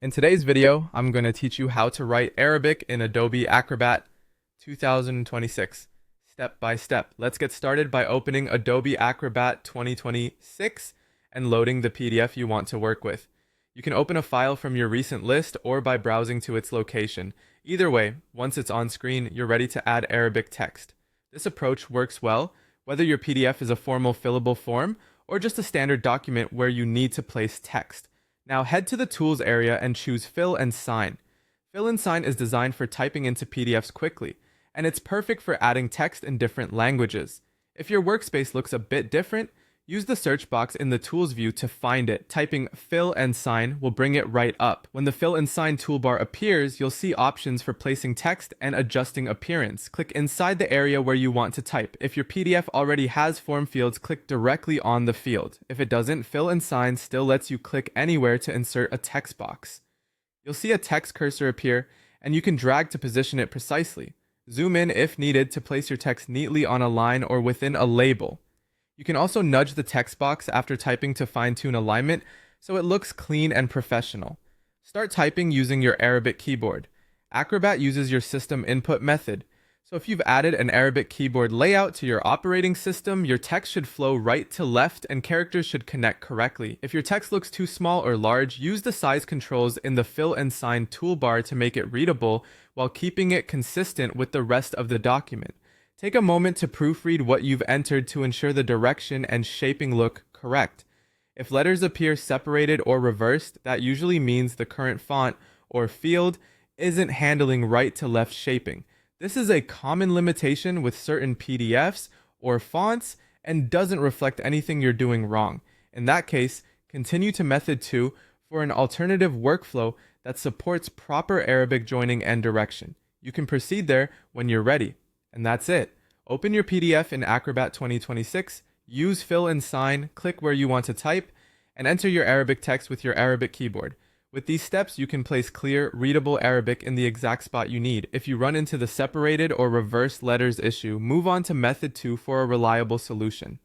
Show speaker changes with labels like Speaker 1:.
Speaker 1: In today's video, I'm going to teach you how to write Arabic in Adobe Acrobat 2026, step by step. Let's get started by opening Adobe Acrobat 2026 and loading the PDF you want to work with. You can open a file from your recent list or by browsing to its location. Either way, once it's on screen, you're ready to add Arabic text. This approach works well, whether your PDF is a formal fillable form or just a standard document where you need to place text. Now head to the Tools area and choose Fill and Sign. Fill and Sign is designed for typing into PDFs quickly, and it's perfect for adding text in different languages. If your workspace looks a bit different, use the search box in the Tools view to find it. Typing Fill and Sign will bring it right up. When the Fill and Sign toolbar appears, you'll see options for placing text and adjusting appearance. Click inside the area where you want to type. If your PDF already has form fields, click directly on the field. If it doesn't, Fill and Sign still lets you click anywhere to insert a text box. You'll see a text cursor appear, and you can drag to position it precisely. Zoom in if needed to place your text neatly on a line or within a label. You can also nudge the text box after typing to fine-tune alignment so it looks clean and professional. Start typing using your Arabic keyboard. Acrobat uses your system input method, so if you've added an Arabic keyboard layout to your operating system, your text should flow right to left and characters should connect correctly. If your text looks too small or large, use the size controls in the Fill and Sign toolbar to make it readable while keeping it consistent with the rest of the document. Take a moment to proofread what you've entered to ensure the direction and shaping look correct. If letters appear separated or reversed, that usually means the current font or field isn't handling right to left shaping. This is a common limitation with certain PDFs or fonts and doesn't reflect anything you're doing wrong. In that case, continue to Method 2 for an alternative workflow that supports proper Arabic joining and direction. You can proceed there when you're ready. And that's it. Open your PDF in Acrobat 2026, use Fill and Sign, click where you want to type, and enter your Arabic text with your Arabic keyboard. With these steps, you can place clear, readable Arabic in the exact spot you need. If you run into the separated or reversed letters issue, move on to Method 2 for a reliable solution.